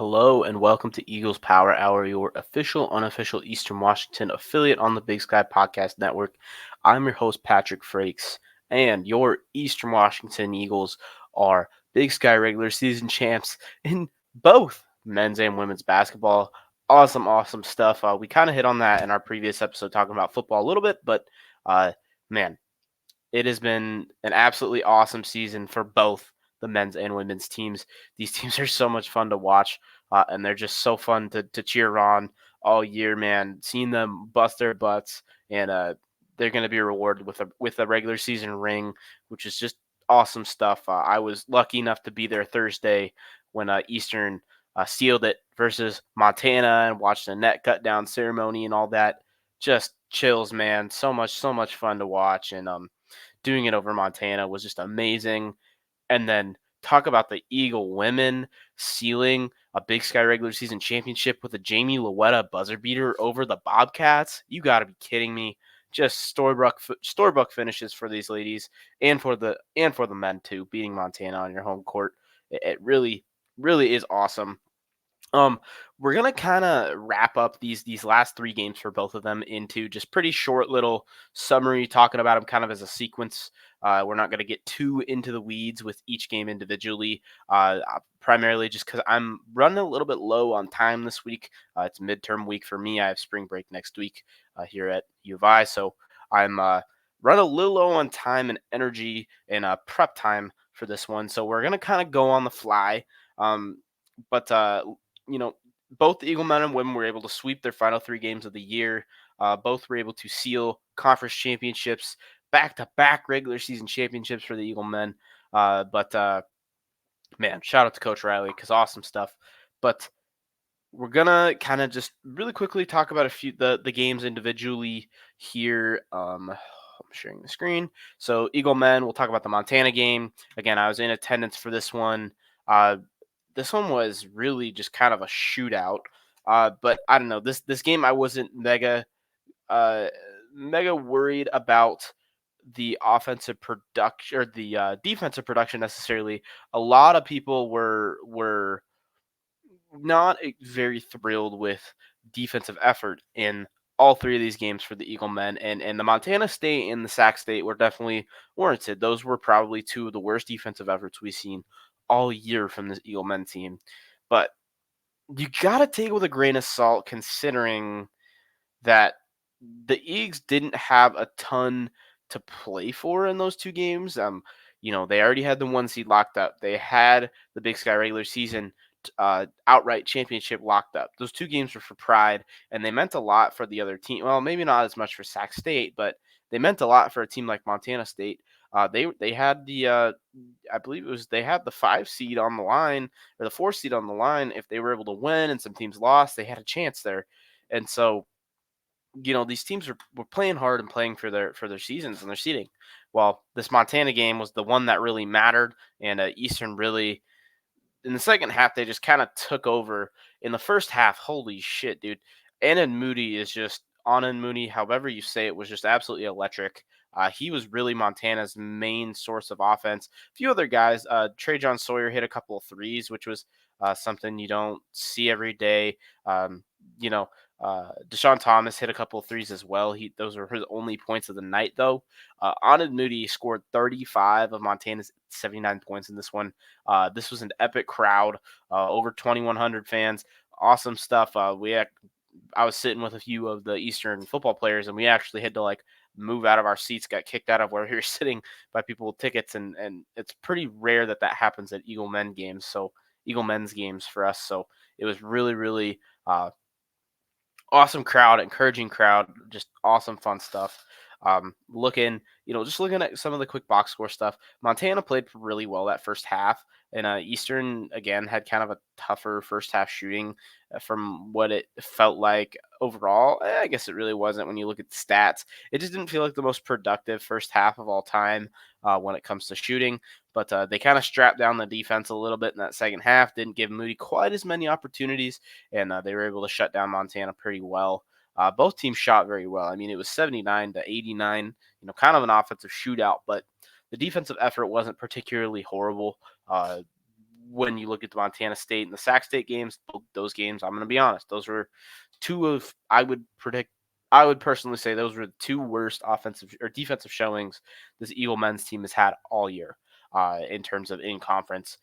Hello and welcome to Eagles Power Hour, your official, unofficial Eastern Washington affiliate on the Big Sky Podcast Network. I'm your host, Patrick Frakes, and your Eastern Washington Eagles are Big Sky regular season champs in both men's and women's basketball. Awesome stuff. We kind of hit on that in our previous episode talking about football a little bit, but uh, man, it has been an absolutely awesome season for both the men's and women's teams. These teams are so much fun to watch, and they're just so fun to cheer on all year, man. Seeing them bust their butts, and they're going to be rewarded with a regular season ring, which is just awesome stuff. I was lucky enough to be there Thursday when Eastern sealed it versus Montana and watched the net cut down ceremony and all that. Just chills, man. So much fun to watch, and doing it over Montana was just amazing. And then talk about the Eagle women sealing a Big Sky regular season championship with a Jamie Lowetta buzzer beater over the Bobcats. You got to be kidding me. Just storybook finishes for these ladies and for the men too, beating Montana on your home court. It really is awesome. Um, we're gonna kind of wrap up these last three games for both of them into just pretty short little summary, talking about them kind of as a sequence. We're not gonna get too into the weeds with each game individually, primarily just because I'm running a little bit low on time this week. It's midterm week for me. I have spring break next week here at U of I, so I'm running a little low on time and energy and prep time for this one. So we're gonna kind of go on the fly. Um, but you know, both the Eagle men and women were able to sweep their final three games of the year. Both were able to seal conference championships, back-to-back regular season championships for the Eagle men. But man, shout out to Coach Riley because awesome stuff. But we're gonna kind of just really quickly talk about a few the games individually here. I'm sharing the screen. So Eagle men, we'll talk about the Montana game. Again, I was in attendance for this one. Uh, this one was really just kind of a shootout. But I don't know. This game I wasn't uh, mega worried about the offensive production or the defensive production necessarily. A lot of people were not very thrilled with defensive effort in all three of these games for the Eagle men, and the Montana State and the Sac State were definitely warranted. Those were probably two of the worst defensive efforts we've seen all year from this Eagle men team. But you gotta take it with a grain of salt, considering that the Eags didn't have a ton to play for in those two games. They already had the one seed locked up. They had the Big Sky regular season outright championship locked up. Those two games were for pride, and they meant a lot for the other team. Well, maybe not as much for Sac State, but they meant a lot for a team like Montana State. They had I believe it was they had the 5 seed on the line or the 4 seed on the line. If they were able to win and some teams lost, they had a chance there. And so these teams were playing hard and playing for their seasons and their seeding. Well, this Montana game was the one that really mattered, and Eastern really in the second half they just kind of took over. In the first half, holy shit, dude! Anand Moody is just Anand Moody, however you say it, was just absolutely electric. He was really Montana's main source of offense. A few other guys, Trey John Sawyer hit a couple of threes, which was something you don't see every day. Um, you know, Deshaun Thomas hit a couple of threes as well. Those were his only points of the night, though. Anand Moody scored 35 of Montana's 79 points in this one. This was an epic crowd, over 2,100 fans. Awesome stuff. I was sitting with a few of the Eastern football players, and we actually had to move out of our seats, got kicked out of where we were sitting by people with tickets, and it's pretty rare that happens at Eagle men's games for us. So it was really awesome crowd, encouraging crowd, just awesome fun stuff. Just looking at some of the quick box score stuff. Montana played really well that first half, and Eastern again had kind of a tougher first half shooting from what it felt like overall. I guess it really wasn't when you look at the stats. It just didn't feel like the most productive first half of all time when it comes to shooting. But they kind of strapped down the defense a little bit in that second half. Didn't give Moody quite as many opportunities, and they were able to shut down Montana pretty well. Both teams shot very well. I mean, it was 79-89, kind of an offensive shootout, but the defensive effort wasn't particularly horrible. when you look at the Montana State and the Sac State games, those games, I'm going to be honest, those were two of, I would personally say those were the two worst offensive or defensive showings this Eagle men's team has had all year in terms of in conference.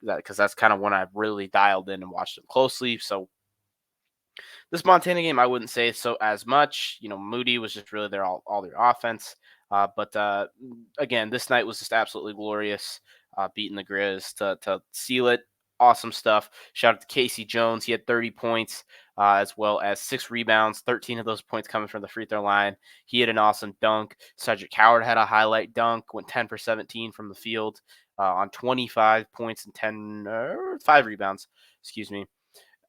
Because that's kind of when I really dialed in and watched them closely. So this Montana game, I wouldn't say so as much. Moody was just really all their offense. But again, this night was just absolutely glorious. Beating the Grizz to seal it. Awesome stuff. Shout out to Casey Jones. He had 30 points as well as 6 rebounds, 13 of those points coming from the free throw line. He had an awesome dunk. Cedric Howard had a highlight dunk, went 10 for 17 from the field on 25 points and 5 rebounds. Excuse me.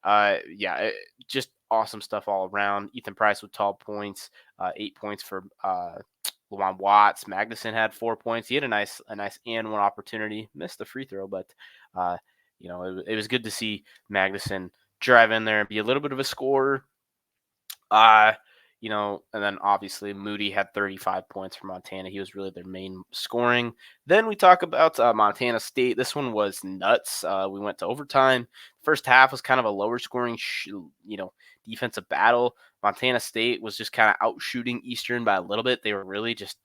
Yeah, just awesome stuff all around. Ethan Price with 12 points, 8 points for Lamont Watts. Magnuson had 4 points. He had a nice and one opportunity. Missed the free throw, but uh, it was good to see Magnuson drive in there and be a little bit of a scorer. Uh, and then obviously Moody had 35 points for Montana. He was really their main scoring. Then we talk about Montana State. This one was nuts. We went to overtime. First half was kind of a lower scoring, defensive battle. Montana State was just kind of out shooting Eastern by a little bit. They were really just,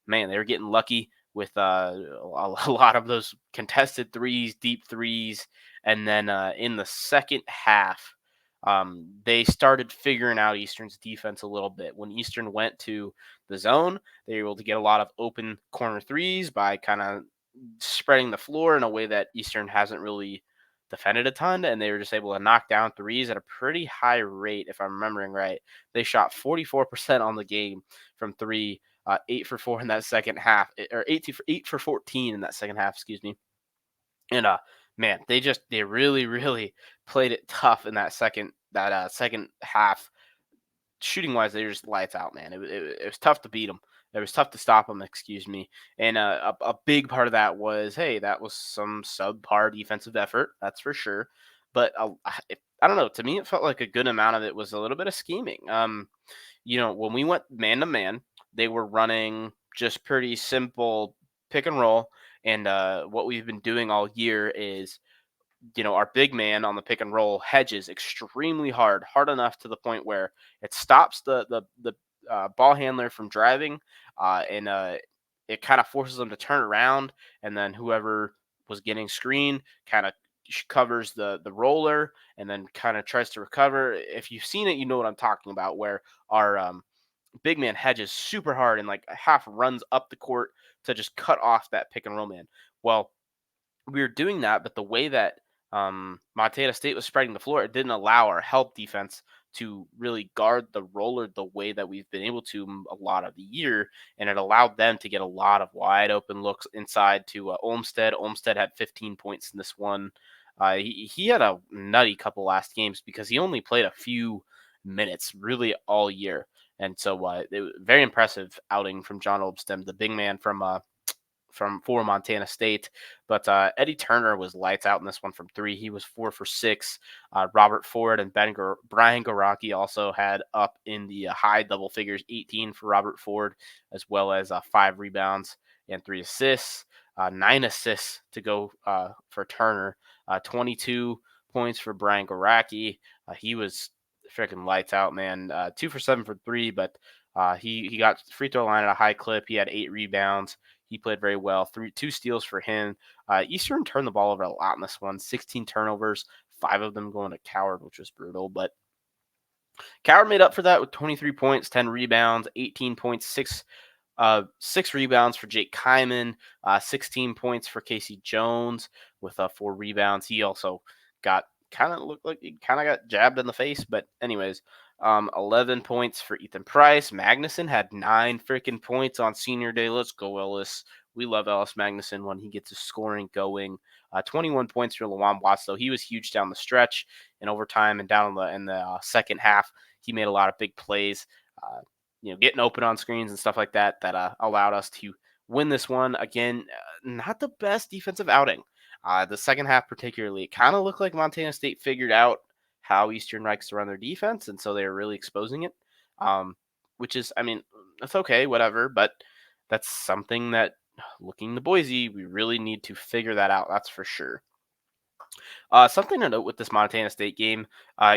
man, they were getting lucky with a lot of those contested threes, deep threes. And then in the second half, they started figuring out Eastern's defense a little bit. When Eastern went to the zone, they were able to get a lot of open corner threes by kind of spreading the floor in a way that Eastern hasn't really defended a ton, and they were just able to knock down threes at a pretty high rate, if I'm remembering right. They shot 44% on the game from three, 8 for 4 in that second half, or 8 for 14 in that second half, excuse me. And man, they really played it tough in that second half. Shooting wise, they were just lights out, man. It was tough to beat them. It was tough to stop them, excuse me. And a big part of that was, hey, that was some subpar defensive effort, that's for sure. But I don't know. To me, it felt like a good amount of it was a little bit of scheming. When we went man to man, they were running just pretty simple pick and roll. And what we've been doing all year is, our big man on the pick and roll hedges extremely hard enough to the point where it stops the ball handler from driving, and it kind of forces them to turn around, and then whoever was getting screened kind of covers the roller and then kind of tries to recover. If you've seen it, you know what I'm talking about, where our big man hedges super hard and like half runs up the court to just cut off that pick and roll man. Well, we were doing that, but the way that Montana State was spreading the floor, it didn't allow our help defense to really guard the roller the way that we've been able to a lot of the year, and it allowed them to get a lot of wide open looks inside to Olmstead. Olmstead had 15 points in this one. He had a nutty couple last games because he only played a few minutes really all year, and so it was very impressive outing from John Olmstead, the big man for Montana State. But Eddie Turner was lights out in this one from three. He was 4 for 6. Robert Ford and Brian Garaki also had up in the high double figures, 18 for Robert Ford, as well as 5 rebounds and 3 assists. 9 assists to go for Turner. 22 points for Brian Garaki. He was freaking lights out, man. 2 for 7 for three, but he got the free throw line at a high clip. He had 8 rebounds. He played very well. 2 steals for him. Eastern turned the ball over a lot in this one. 16 turnovers, 5 of them going to Coward, which was brutal. But Coward made up for that with 23 points, 10 rebounds, 18 points, 6 rebounds for Jake Kyman, 16 points for Casey Jones with 4 rebounds. He also looked like he kind of got jabbed in the face. But anyways, 11 points for Ethan Price. Magnuson had 9 freaking points on senior day. Let's go, Ellis. We love Ellis Magnuson when he gets his scoring going. 21 points for Lawan Watts, though. He was huge down the stretch in overtime and down in the second half. He made a lot of big plays, getting open on screens and stuff like that allowed us to win this one. Again, not the best defensive outing. The second half particularly, it kind of looked like Montana State figured out how Eastern likes to run their defense, and so they were really exposing it, which is, I mean, that's okay, whatever, but that's something that, looking to Boise, we really need to figure that out, that's for sure. Something to note with this Montana State game,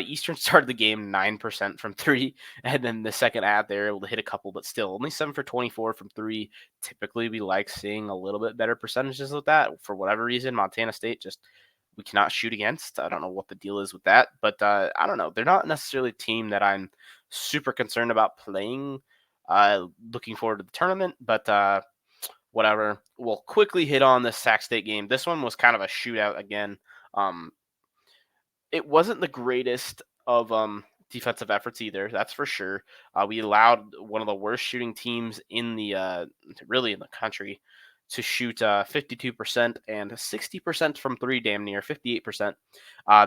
Eastern started the game 9% from three, and then the second half they're able to hit a couple, but still only 7 for 24 from three. Typically, we like seeing a little bit better percentages with that. For whatever reason, Montana State just we cannot shoot against. I don't know what the deal is with that, but I don't know. They're not necessarily a team that I'm super concerned about playing. Looking forward to the tournament, but whatever. We'll quickly hit on the Sac State game. This one was kind of a shootout again. Um, it wasn't the greatest of defensive efforts either. That's for sure. We allowed one of the worst shooting teams in the really in the country to shoot 52% and 60% from three, damn near 58%.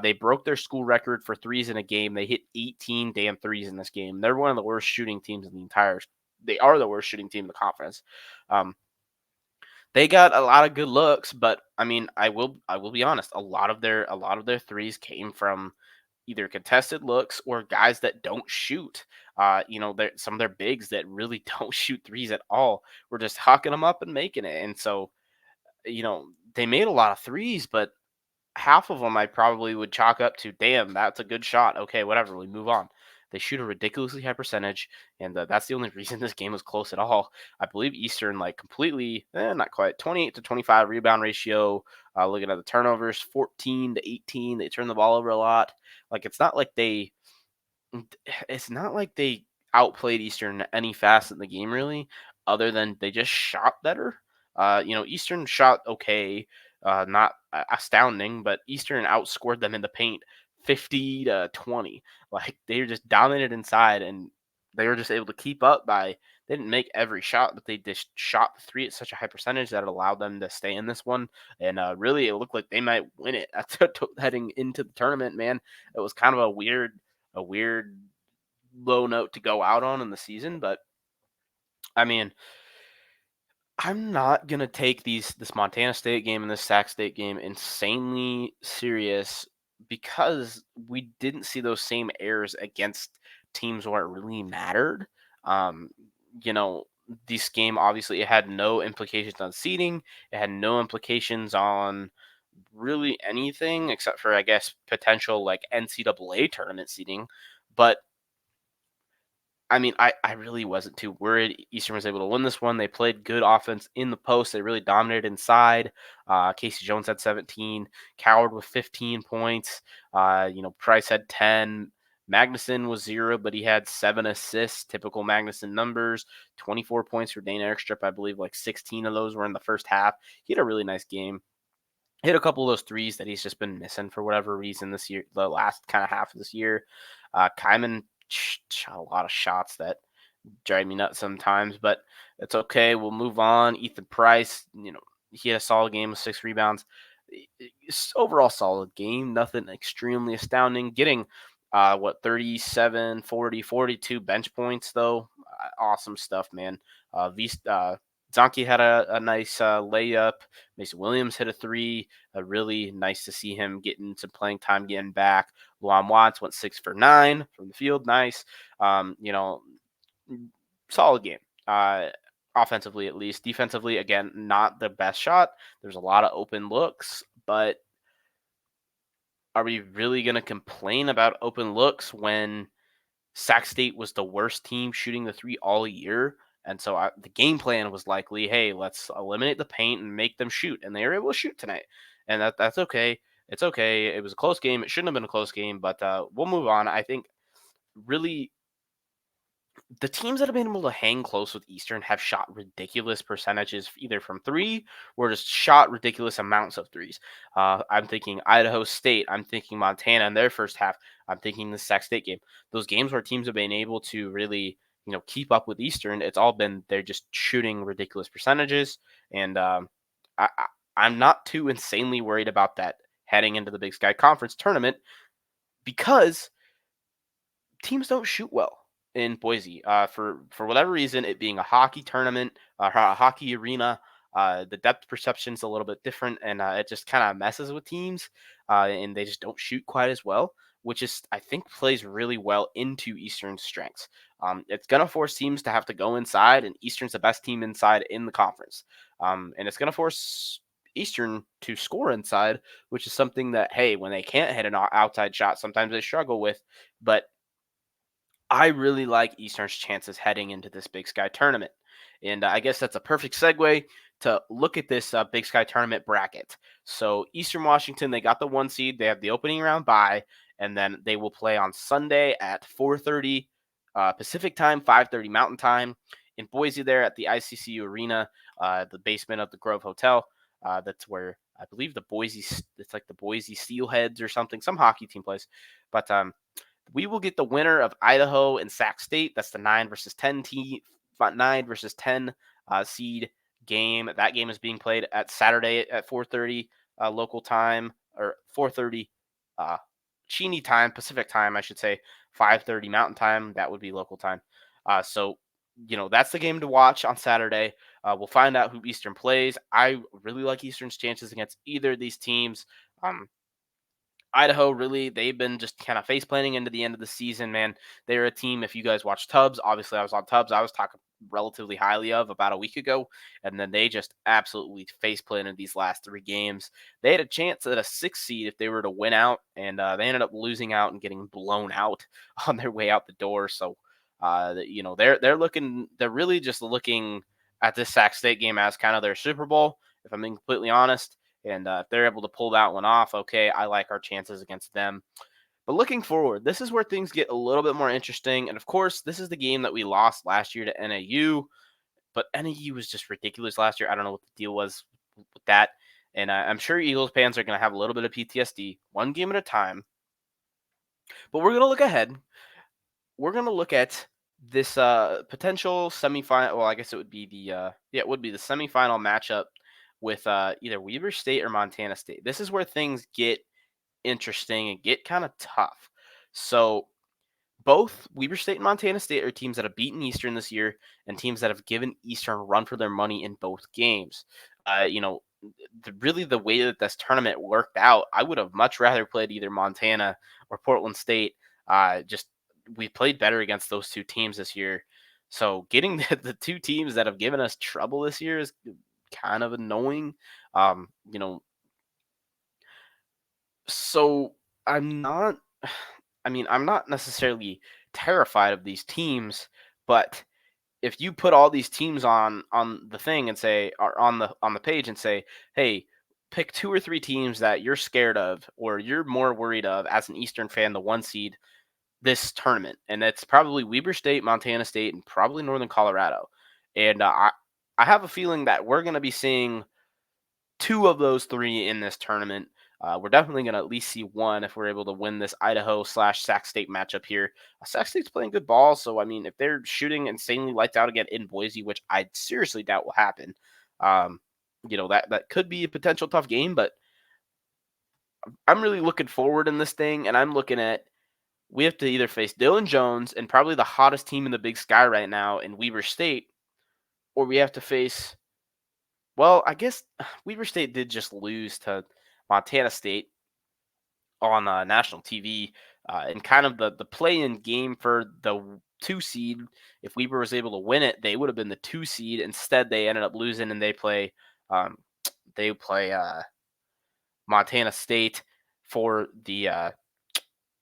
They broke their school record for threes in a game. They hit 18 damn threes in this game. They're one of the worst shooting teams in the entire. They are the worst shooting team in the conference. Um, they got a lot of good looks, but I mean, I will be honest. A lot of their threes came from either contested looks or guys that don't shoot. Some of their bigs that really don't shoot threes at all. We're just hucking them up and making it. And so, they made a lot of threes, but half of them I probably would chalk up to, damn, that's a good shot. Okay, whatever, we move on. They shoot a ridiculously high percentage, and that's the only reason this game was close at all. I believe Eastern, like, completely, not quite, 28 to 25 rebound ratio. Looking at the turnovers, 14 to 18. They turn the ball over a lot. Like, it's not like they outplayed Eastern any facet in the game really, other than they just shot better. Eastern shot okay, not astounding, but Eastern outscored them in the paint 50 to 20. Like they were just dominant inside, and they were just able to keep up by. They didn't make every shot, but they just shot the three at such a high percentage that it allowed them to stay in this one. And really, it looked like they might win it heading into the tournament. Man, it was kind of a weird low note to go out on in the season, but I mean, I'm not gonna take this Montana State game and this Sac State game insanely serious because we didn't see those same errors against teams where it really mattered. Um, you know, this game obviously it had no implications on seeding. It had no implications on really anything except for I guess potential like NCAA tournament seeding. But I mean, I really wasn't too worried. Eastern was able to win this one. They played good offense in the post. They really dominated inside. Casey Jones had 17. Coward with 15 points. Price had 10. Magnuson was 0, but he had 7 assists, typical Magnuson numbers. 24 points for Dane Erikstrup. I believe like 16 of those were in the first half. He had a really nice game. Hit a couple of those threes that he's just been missing for whatever reason this year, the last kind of half of this year. Kyman shot a lot of shots that drive me nuts sometimes, but it's okay. We'll move on. Ethan Price, he had a solid game with 6 rebounds. Overall solid game. Nothing extremely astounding. Getting 37, 40, 42 bench points though. Awesome stuff, man. Zonke had a nice layup. Mason Williams hit a three. Really nice to see him getting some playing time, getting back. Luan Watts went 6 for 9 from the field. Nice. Solid game. Offensively, at least. Defensively, again, not the best shot. There's a lot of open looks, but are we really going to complain about open looks when Sac State was the worst team shooting the three all year? And so the game plan was likely, hey, let's eliminate the paint and make them shoot. And they were able to shoot tonight. And that's okay. It's okay. It was a close game. It shouldn't have been a close game, but we'll move on. I think really the teams that have been able to hang close with Eastern have shot ridiculous percentages, either from three or just shot ridiculous amounts of threes. I'm thinking Idaho State. I'm thinking Montana in their first half. I'm thinking the Sac State game. Those games where teams have been able to really, keep up with Eastern. It's all been they're just shooting ridiculous percentages, and I'm not too insanely worried about that heading into the Big Sky Conference tournament because teams don't shoot well in Boise. For whatever reason, it being a hockey tournament, a hockey arena, the depth perception's a little bit different, and it just kind of messes with teams, and they just don't shoot quite as well, which is I think plays really well into Eastern's strengths. It's gonna force teams to have to go inside, and Eastern's the best team inside in the conference, and it's gonna force Eastern to score inside, which is something that, hey, when they can't hit an outside shot, sometimes they struggle with. But I really like Eastern's chances heading into this Big Sky tournament. And I guess that's a perfect segue to look at this Big Sky tournament bracket. So, Eastern Washington, they got the 1 seed. They have the opening round bye, and then they will play on Sunday at 4:30 Pacific time, 5:30 Mountain time in Boise there at the ICCU Arena, the basement of the Grove Hotel. That's where I believe it's like the Boise Steelheads or something, some hockey team plays. But we will get the winner of Idaho and Sac State. That's the 9 versus 10 seed game. That game is being played at Saturday at 4:30 local time, or 4:30 uh, Cheney time, Pacific time, I should say. 5:30 Mountain time. That would be local time. So that's the game to watch on Saturday. We'll find out who Eastern plays. I really like Eastern's chances against either of these teams. Um, Idaho, really, they've been just kind of face planting into the end of the season, man. They're a team, if you guys watch Tubbs, obviously I was on Tubbs, I was talking relatively highly of about a week ago, and then they just absolutely face planted these last 3 games. They had a chance at a 6 seed if they were to win out, and they ended up losing out and getting blown out on their way out the door. So, they're really just looking at this Sac State game as kind of their Super Bowl, if I'm being completely honest. And if they're able to pull that one off, okay, I like our chances against them. But looking forward, this is where things get a little bit more interesting. And of course, this is the game that we lost last year to NAU. But NAU was just ridiculous last year. I don't know what the deal was with that. And I'm sure Eagles fans are going to have a little bit of PTSD, one game at a time. But we're going to look ahead. We're going to look at this potential semifinal. Well, I guess it would be it would be the semifinal matchup with either Weber State or Montana State. This is where things get interesting and get kind of tough. So both Weber State and Montana State are teams that have beaten Eastern this year and teams that have given Eastern a run for their money in both games. Really the way that this tournament worked out, I would have much rather played either Montana or Portland State. Just we played better against those two teams this year. So getting the two teams that have given us trouble this year is kind of annoying. Um, you know, so I'm not I'm not necessarily terrified of these teams, but if you put all these teams on the thing and say, or on the page and say, "Hey, pick 2 or 3 teams that you're scared of or you're more worried of as an Eastern fan, the 1 seed this tournament." And it's probably Weber State, Montana State, and probably Northern Colorado. And I have a feeling that we're going to be seeing 2 of those 3 in this tournament. We're definitely going to at least see one if we're able to win this Idaho/Sac State matchup here. Sac State's playing good ball, so I mean, if they're shooting insanely lights out again in Boise, which I seriously doubt will happen, um, that could be a potential tough game. But I'm really looking forward in this thing, and I'm looking at we have to either face Dylan Jones and probably the hottest team in the Big Sky right now in Weber State, or we have to face well, I guess Weber State did just lose to Montana State on national TV, and kind of the play-in game for the 2 seed. If Weber was able to win it, they would have been the 2 seed. Instead, they ended up losing, and um, they play Montana State for the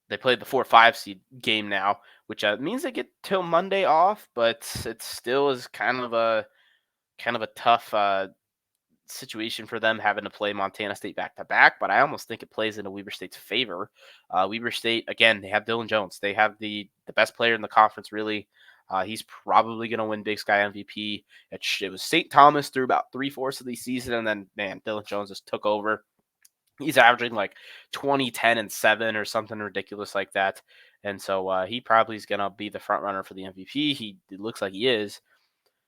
they played the 4-5 seed game now, which means they get till Monday off, but it still is kind of a tough situation for them having to play Montana State back to back, but I almost think it plays into Weber State's favor. Weber State, again, they have Dylan Jones. They have the best player in the conference, really. He's probably going to win Big Sky MVP. It was St. Thomas through about 3/4 of the season, and then, man, Dylan Jones just took over. He's averaging like 20, 10, and 7 or something ridiculous like that. And so he probably is going to be the front runner for the MVP. It looks like he is.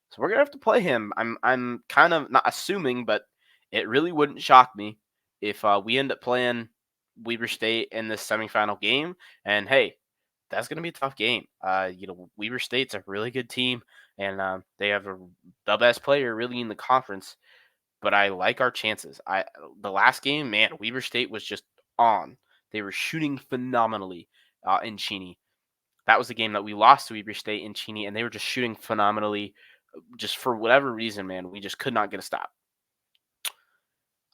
So we're gonna have to play him. I'm kind of not assuming, but it really wouldn't shock me if we end up playing Weber State in this semifinal game. And hey, that's gonna be a tough game. Weber State's a really good team, and they have the best player really in the conference. But I like our chances. The last game, man, Weber State was just on. They were shooting phenomenally in Cheney. That was the game that we lost to Weber State in Cheney, and they were just shooting phenomenally. Just for whatever reason, man, we just could not get a stop.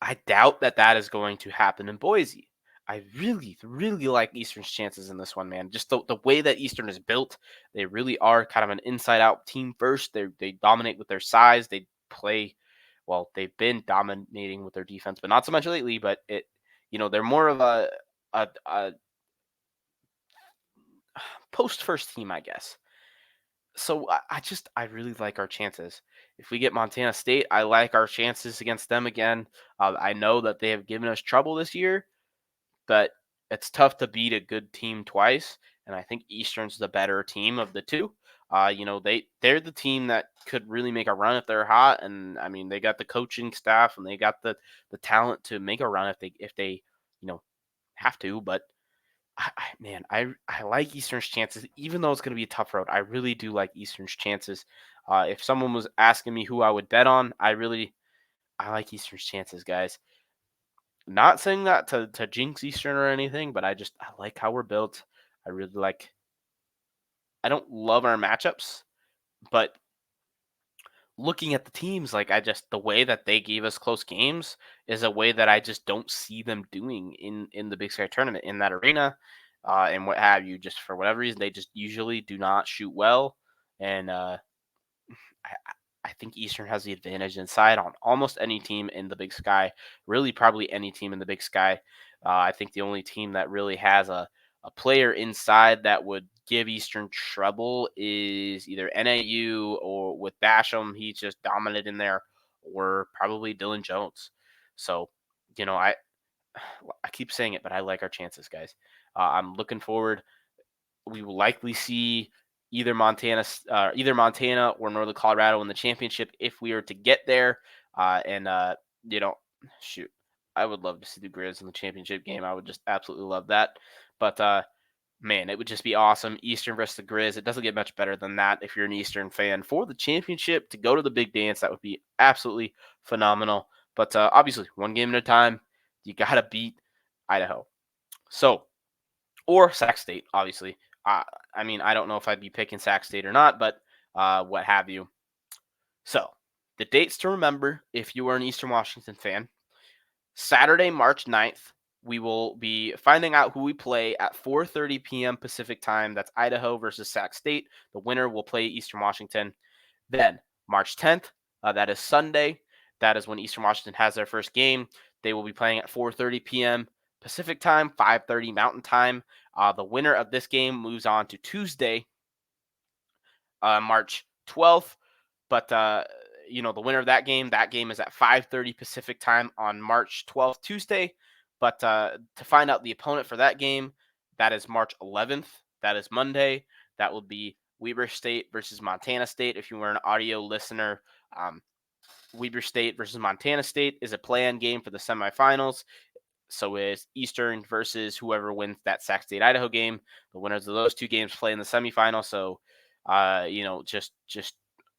I doubt that is going to happen in Boise. I really, really like Eastern's chances in this one, man. Just the way that Eastern is built, they really are kind of an inside-out team first. They dominate with their size. They play well. They've been dominating with their defense, but not so much lately. But they're more of a post first team, I guess. So I really like our chances. If we get Montana State, I like our chances against them again. I know that they have given us trouble this year, but it's tough to beat a good team twice. And I think Eastern's the better team of the two. They're the team that could really make a run if they're hot, and I mean they got the coaching staff and they got the talent to make a run if they have to. But man, I like Eastern's chances, even though it's going to be a tough road. I really do like Eastern's chances. If someone was asking me who I would bet on, I like Eastern's chances, guys. Not saying that to jinx Eastern or anything, but I like how we're built. I really like. I don't love our matchups, but looking at the teams, like the way that they gave us close games is a way that I just don't see them doing in the Big Sky tournament in that arena, and what have you. Just for whatever reason, they just usually do not shoot well, and I think Eastern has the advantage inside on almost any team in the Big Sky. Really, probably any team in the Big Sky. I think the only team that really has a player inside that would give Eastern trouble is either NAU or with Basham. He's just dominant in there, or probably Dylan Jones. So, I I keep saying it, but I like our chances, guys. I'm looking forward. We will likely see either Montana or Northern Colorado in the championship if we are to get there. And you know, shoot, I would love to see the Grizz in the championship game. I would just absolutely love that. But man, it would just be awesome. Eastern versus the Grizz. It doesn't get much better than that if you're an Eastern fan. For the championship to go to the big dance, that would be absolutely phenomenal. But obviously, one game at a time. You got to beat Idaho. So, or Sac State, obviously. Uh, I mean, I don't know if I'd be picking Sac State or not, but what have you. So, the dates to remember if you are an Eastern Washington fan. Saturday, March 9th, we will be finding out who we play at 4:30 p.m. Pacific time. That's Idaho versus Sac State. The winner will play Eastern Washington. Then, March 10th, that is Sunday. That is when Eastern Washington has their first game. They will be playing at 4:30 p.m. Pacific time, 5:30 Mountain time. The winner of this game moves on to Tuesday, March 12th. But the winner of that game is at 5:30 Pacific time on March 12th, Tuesday. But to find out the opponent for that game, that is March 11th. That is Monday. That will be Weber State versus Montana State. If you were an audio listener, Weber State versus Montana State is a play-in game for the semifinals. So is Eastern versus whoever wins that Sac State Idaho game. The winners of those two games play in the semifinal. So, just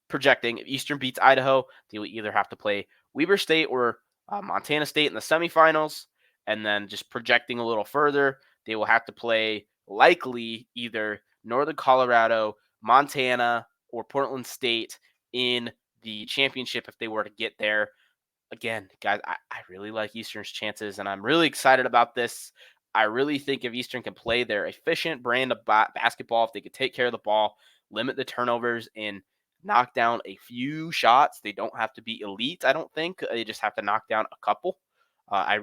projecting, if Eastern beats Idaho, they will either have to play Weber State or Montana State in the semifinals. And then just projecting a little further, they will have to play likely either Northern Colorado, Montana, or Portland State in the championship if they were to get there. Again, guys, I really like Eastern's chances, and I'm really excited about this. I really think if Eastern can play their efficient brand of basketball, if they could take care of the ball, limit the turnovers, and knock down a few shots, they don't have to be elite. I don't think they just have to knock down a couple. I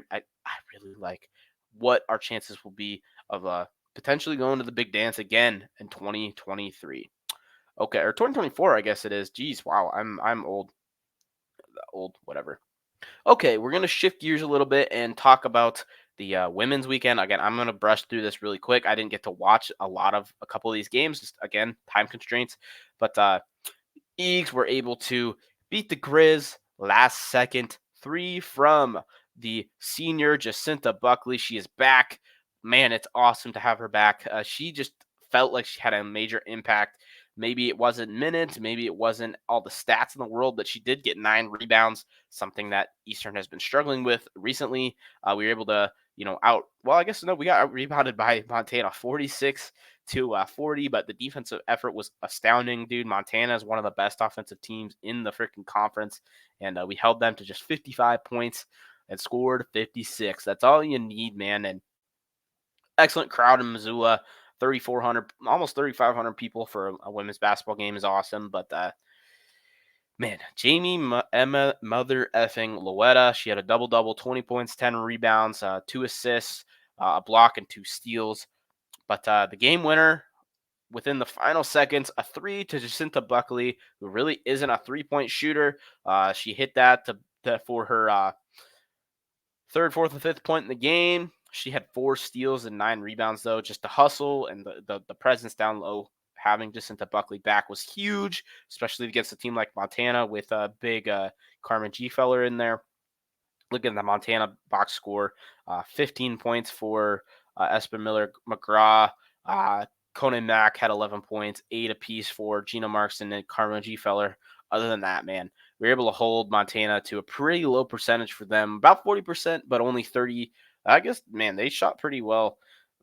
really like what our chances will be of potentially going to the big dance again in 2023. Okay, or 2024, I guess it is. Geez, wow, I'm old, whatever. Okay, we're going to shift gears a little bit and talk about the women's weekend. Again, I'm going to brush through this really quick. I didn't get to watch a couple of these games, just again, time constraints. But Eags were able to beat the Grizz last second. 3 from the senior Jacinta Buckley. She is back. Man, it's awesome to have her back. She just felt like she had a major impact. Maybe it wasn't minutes, maybe it wasn't all the stats in the world, but she did get 9 rebounds, something that Eastern has been struggling with recently. We were able to, I guess no, we got out rebounded by Montana 46 to 40, but the defensive effort was astounding, dude. Montana is one of the best offensive teams in the freaking conference, and we held them to just 55 points. and scored 56. That's all you need, man. And excellent crowd in Missoula. 3,400, almost 3,500 people for a women's basketball game is awesome. But man, Emma Mother effing Loetta. She had a double-double, 20 points, 10 rebounds, 2 assists, a block, and 2 steals. But the game winner within the final seconds, a three to Jacinta Buckley, who really isn't a three-point shooter. She hit that for her third, fourth, and fifth point in the game. She had 4 steals and 9 rebounds, though. Just the hustle and the presence down low, having Jacinta Buckley back was huge, especially against a team like Montana with a big Carmen G. Feller in there. Look at the Montana box score, 15 points for Espen Miller McGraw. Conan Mack had 11 points, 8 apiece for Gina Markson and Carmen G. Feller. Other than that, man, we were able to hold Montana to a pretty low percentage for them, about 40%, but only 30. I guess, man, they shot pretty well.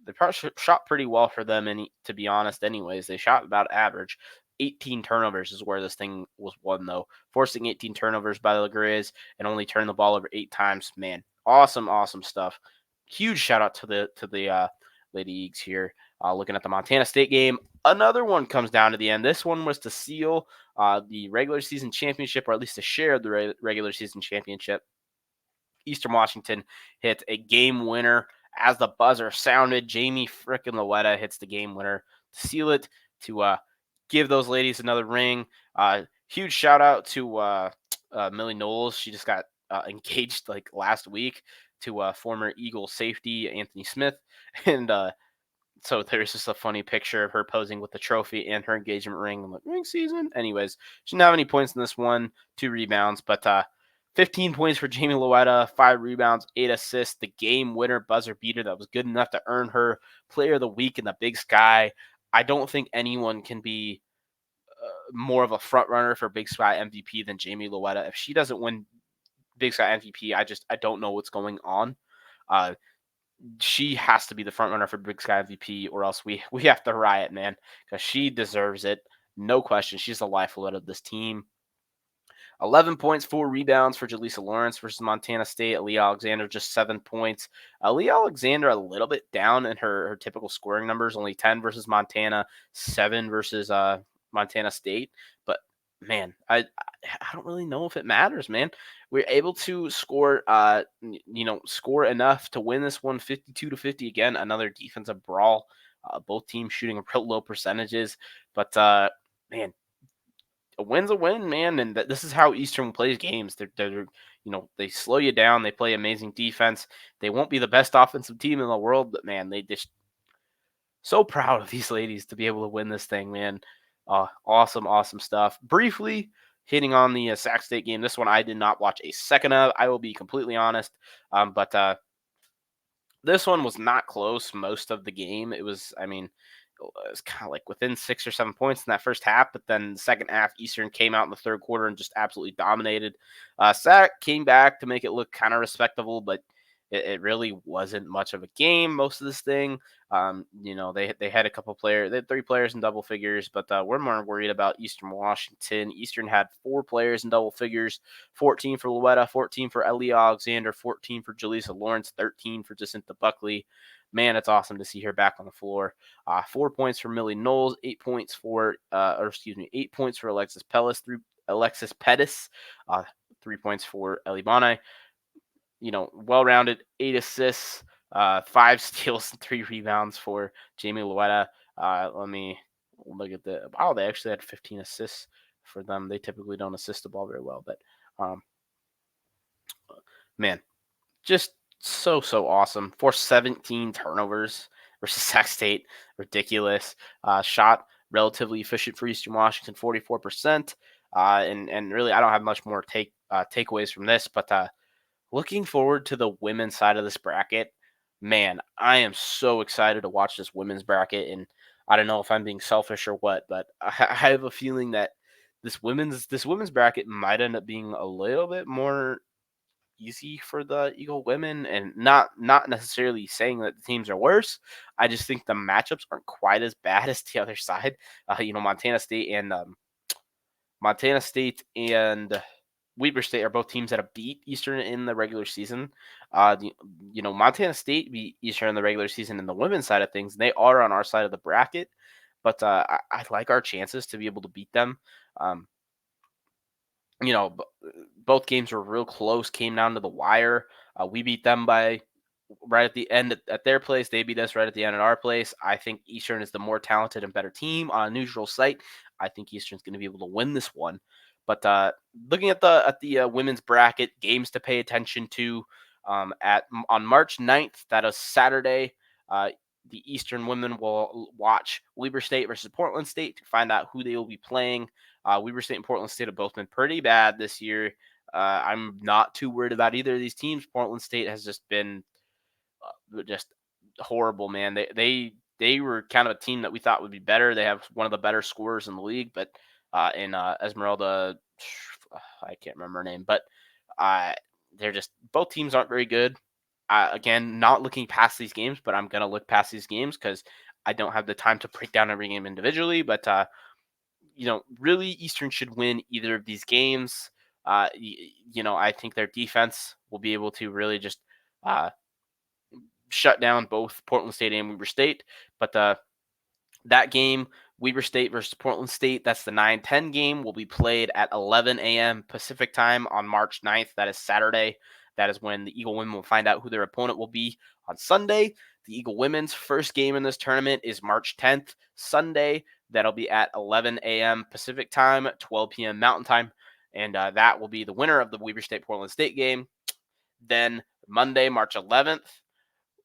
They probably shot pretty well for them, to be honest, anyways. They shot about average. 18 turnovers is where this thing was won, though. Forcing 18 turnovers by the Grizz and only turn the ball over 8 times. Man, awesome stuff. Huge shout out to the Lady Eagles here. Looking at the Montana State game, another one comes down to the end. This one was to seal the regular season championship, or at least to share the regular season championship. Eastern Washington hit a game winner as the buzzer sounded. Jamie frickin' Loetta hits the game winner to seal it, to give those ladies another ring. Huge shout out to Millie Knowles. She just got engaged like last week to former Eagle safety Anthony Smith. And so there's just a funny picture of her posing with the trophy and her engagement ring. I'm like, ring season? Anyways, she didn't have any points in this one, 2 rebounds, but 15 points for Jamie Loetta, 5 rebounds, 8 assists, the game winner buzzer beater that was good enough to earn her Player of the Week in the Big Sky. I don't think anyone can be more of a front runner for Big Sky MVP than Jamie Loetta. If she doesn't win Big Sky MVP, I don't know what's going on. She has to be the front runner for Big Sky MVP, or else we have to riot, man, because she deserves it. No question. She's the lifeblood of this team. 11 points, 4 rebounds for Jaleesa Lawrence versus Montana State. Aaliyah Alexander, just 7 points. Aaliyah Alexander, a little bit down in her typical scoring numbers, only 10 versus Montana, 7 versus Montana State. But, man, I don't really know if it matters, man. We're able to score, score enough to win this one 52-50. Again, another defensive brawl. Both teams shooting real low percentages. But, man, a win's a win, man, and this is how Eastern plays games. They're they slow you down. They play amazing defense. They won't be the best offensive team in the world, but man, they just so proud of these ladies to be able to win this thing, man. Awesome stuff. Briefly hitting on the Sac State game. This one I did not watch a second of. I will be completely honest, but this one was not close most of the game. It was kind of like within 6 or 7 points in that first half, but then the second half, Eastern came out in the third quarter and just absolutely dominated. Sac came back to make it look kind of respectable, but it really wasn't much of a game, most of this thing. They had a couple players, they had 3 players in double figures, but we're more worried about Eastern Washington. Eastern had 4 players in double figures, 14 for Loetta, 14 for Aaliyah Alexander, 14 for Jaleesa Lawrence, 13 for Jacinta Buckley. Man, it's awesome to see her back on the floor. 4 points for Millie Knowles, 8 points for, 8 points for Alexis Pettis, 3 points for Ellie Bonai. Well-rounded, 8 assists, 5 steals, and 3 rebounds for Jamie Loetta. Let me look at they actually had 15 assists for them. They typically don't assist the ball very well, but man, just so awesome. For 17 turnovers versus Sac State, ridiculous. Shot relatively efficient for Eastern Washington, 44%. And really, I don't have much more takeaways from this, but looking forward to the women's side of this bracket. Man, I am so excited to watch this women's bracket, and I don't know if I'm being selfish or what, but I have a feeling that this women's bracket might end up being a little bit more easy for the Eagle women, and not necessarily saying that the teams are worse. I just think the matchups aren't quite as bad as the other side. Montana State and Weber State are both teams that have beat Eastern in the regular season. Montana State beat Eastern in the regular season in the women's side of things. They are on our side of the bracket, but I like our chances to be able to beat them. Um, you know, both games were real close, came down to the wire. We beat them by right at the end at their place. They beat us right at the end at our place. I think Eastern is the more talented and better team on a neutral site. I think Eastern's going to be able to win this one. But looking at the women's bracket, games to pay attention to at on March 9th, that is Saturday. Uh, the Eastern women will watch Weber State versus Portland State to find out who they will be playing. Weber State and Portland State have both been pretty bad this year. I'm not too worried about either of these teams. Portland State has just been just horrible, man. They were kind of a team that we thought would be better. They have one of the better scorers in the league, but in Esmeralda, I can't remember her name, but uh, they're just both teams aren't very good. Again, not looking past these games, but I'm gonna look past these games because I don't have the time to break down every game individually. But really, Eastern should win either of these games. I think their defense will be able to really just uh, shut down both Portland State and Weber State. But that game, Weber State versus Portland State, that's the 9-10 game, will be played at 11 a.m. Pacific time on March 9th. That is Saturday. That is when the Eagle women will find out who their opponent will be on Sunday. The Eagle women's first game in this tournament is March 10th, Sunday. That'll be at 11 a.m. Pacific time, 12 p.m. Mountain time. And that will be the winner of the Weber State Portland State game. Then Monday, March 11th,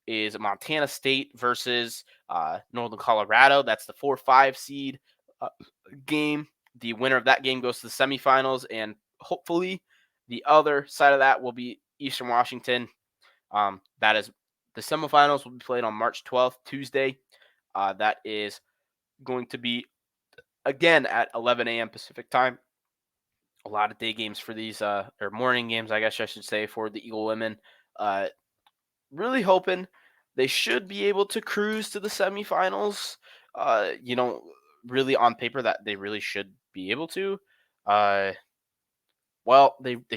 is Montana State versus Northern Colorado. That's the 4-5 seed game. The winner of that game goes to the semifinals, and hopefully the other side of that will be Eastern Washington. That is the semifinals will be played on March 12th, Tuesday. That is going to be again at 11 a.m. Pacific time. A lot of day games for these, or morning games, I guess I should say, for the Eagle women. Really hoping they should be able to cruise to the semifinals. Really on paper that they really should be able to. They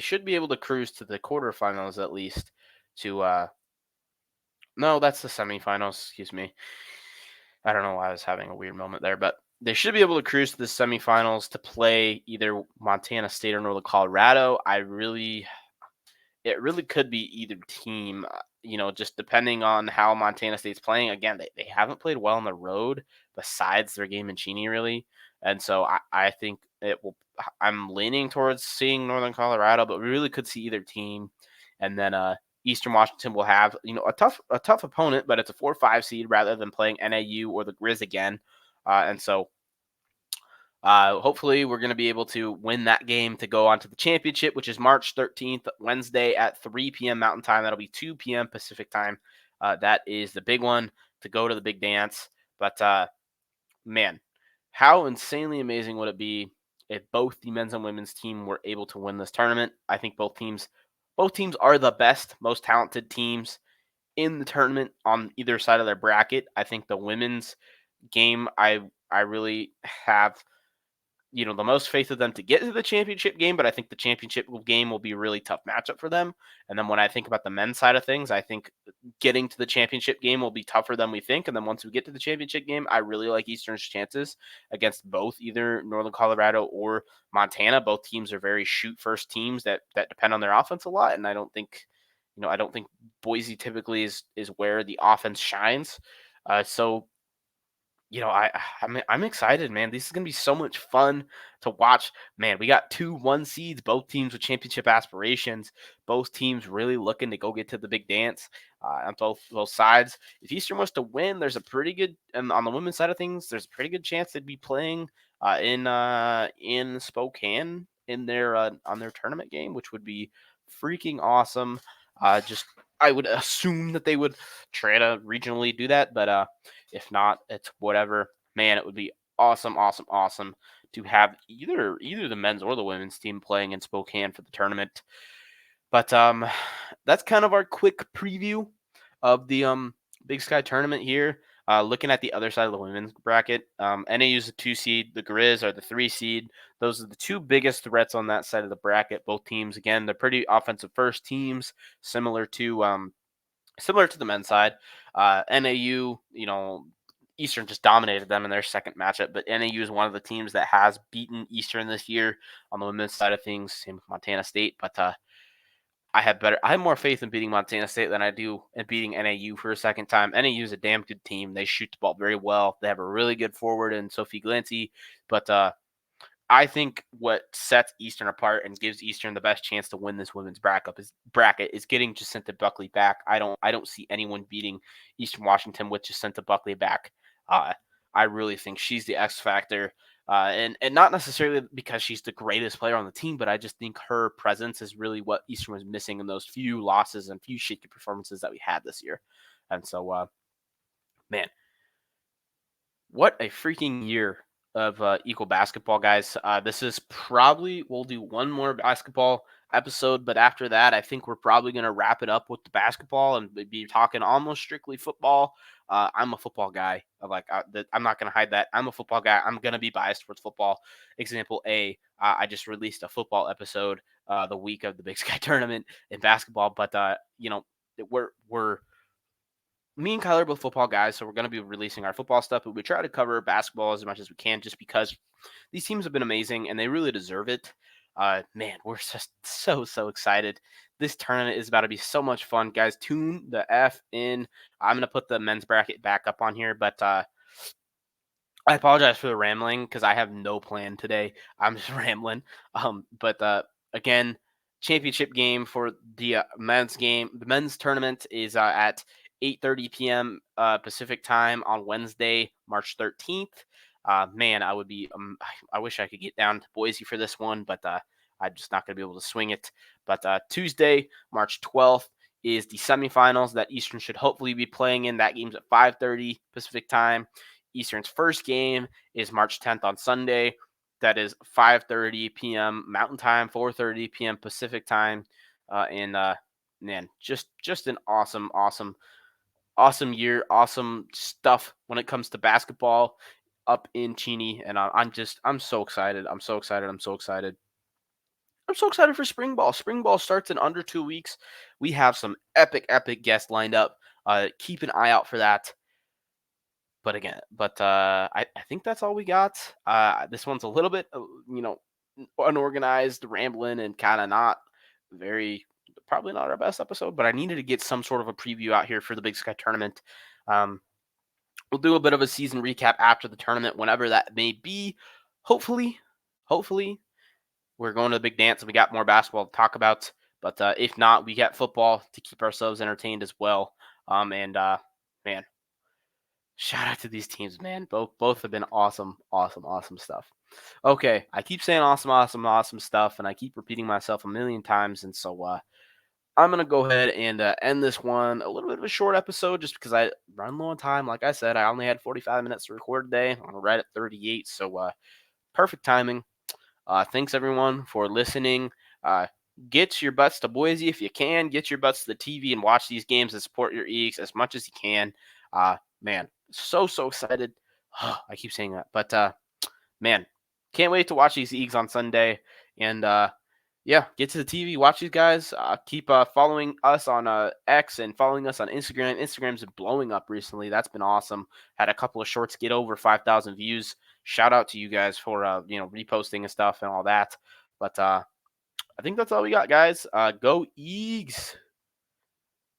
should be able to cruise to the quarterfinals at least. No, that's the semifinals. Excuse me. I don't know why I was having a weird moment there, but they should be able to cruise to the semifinals to play either Montana State or Northern Colorado. It really could be either team, just depending on how Montana State's playing. Again, they haven't played well on the road besides their game in Cheney, really. And so I think it will. I'm leaning towards seeing Northern Colorado, but we really could see either team. And then Eastern Washington will have a tough opponent, but it's a 4-5 seed rather than playing NAU or the Grizz again. And so hopefully, we're going to be able to win that game to go on to the championship, which is March 13th, Wednesday at 3 p.m. Mountain Time. That'll be 2 p.m. Pacific Time. That is the big one to go to the big dance. But, man, how insanely amazing would it be if both the men's and women's team were able to win this tournament? I think both teams are the best, most talented teams in the tournament on either side of their bracket. I think the women's game, I really have the most faith of them to get to the championship game, but I think the championship game will be a really tough matchup for them. And then when I think about the men's side of things, I think getting to the championship game will be tougher than we think. And then once we get to the championship game, I really like Eastern's chances against both either Northern Colorado or Montana. Both teams are very shoot first teams that depend on their offense a lot. And I don't think Boise typically is where the offense shines. So I'm excited, man. This is gonna be so much fun to watch. Man, we got 2 1 seeds, both teams with championship aspirations, both teams really looking to go get to the big dance on both sides. If Eastern was to win, there's a pretty good, and on the women's side of things, there's a pretty good chance they'd be playing in Spokane in their on their tournament game, which would be freaking awesome. Just I would assume that they would try to regionally do that, but if not, it's whatever. Man, it would be awesome, awesome, awesome to have either the men's or the women's team playing in Spokane for the tournament. But that's kind of our quick preview of the Big Sky tournament here. Looking at the other side of the women's bracket, NAU is the 2 seed. The Grizz are the 3 seed. Those are the two biggest threats on that side of the bracket. Both teams, again, they're pretty offensive first teams, similar to the men's side. NAU, Eastern just dominated them in their second matchup, but NAU is one of the teams that has beaten Eastern this year on the women's side of things. Same with Montana State, but I have more faith in beating Montana State than I do in beating NAU for a second time. NAU is a damn good team. They shoot the ball very well. They have a really good forward in Sophie Glancy, but I think what sets Eastern apart and gives Eastern the best chance to win this women's bracket is getting Jacinta Buckley back. I don't see anyone beating Eastern Washington with Jacinta Buckley back. Uh, I really think she's the X factor, and not necessarily because she's the greatest player on the team, but I just think her presence is really what Eastern was missing in those few losses and few shaky performances that we had this year. And so, man, what a freaking year of Eagle basketball, guys. This is probably, we'll do one more basketball episode, but after that, I think we're probably going to wrap it up with the basketball and be talking almost strictly football. I'm a football guy. I'm not going to hide that. I'm a football guy. I'm going to be biased towards football. Example A, I just released a football episode the week of the Big Sky tournament in basketball, but we're me and Kyler are both football guys, so we're going to be releasing our football stuff, but we try to cover basketball as much as we can just because these teams have been amazing and they really deserve it. Man, we're just so excited. This tournament is about to be so much fun, guys. Tune the F in. I'm going to put the men's bracket back up on here, but I apologize for the rambling because I have no plan today. I'm just rambling. But again, championship game for the men's game. The men's tournament is at 8:30 p.m. Pacific time on Wednesday, March 13th. Man, I would be. I wish I could get down to Boise for this one, but I'm just not going to be able to swing it. But Tuesday, March 12th, is the semifinals that Eastern should hopefully be playing in. That game's at 5:30 Pacific time. Eastern's first game is March 10th on Sunday. That is 5:30 p.m. Mountain Time, 4:30 p.m. Pacific Time. Man, just an awesome year, awesome stuff when it comes to basketball up in Cheney, and I'm so excited. I'm so excited. I'm so excited. I'm so excited for spring ball. Spring ball starts in under 2 weeks. We have some epic guests lined up. Keep an eye out for that. I think that's all we got. This one's a little bit, unorganized, rambling, and kind of probably not our best episode, but I needed to get some sort of a preview out here for the Big Sky tournament. We'll do a bit of a season recap after the tournament, whenever that may be. Hopefully, we're going to the big dance and we got more basketball to talk about. But if not, we got football to keep ourselves entertained as well. Man, shout out to these teams, man. Both have been awesome stuff. Okay, I keep saying awesome stuff, and I keep repeating myself a million times, and so I'm gonna go ahead and end this one. A little bit of a short episode, just because I run low on time. Like I said, I only had 45 minutes to record today. I'm right at 38, so perfect timing. Thanks everyone for listening. Get your butts to Boise if you can. Get your butts to the TV and watch these games and support your Eagles as much as you can. Man, so excited. I keep saying that, but man, can't wait to watch these Eagles on Sunday. And get to the TV, watch these guys. Keep following us on X and following us on Instagram. Instagram's been blowing up recently. That's been awesome. Had a couple of shorts get over 5,000 views. Shout out to you guys for reposting and stuff and all that. But I think that's all we got, guys. Go Eagles.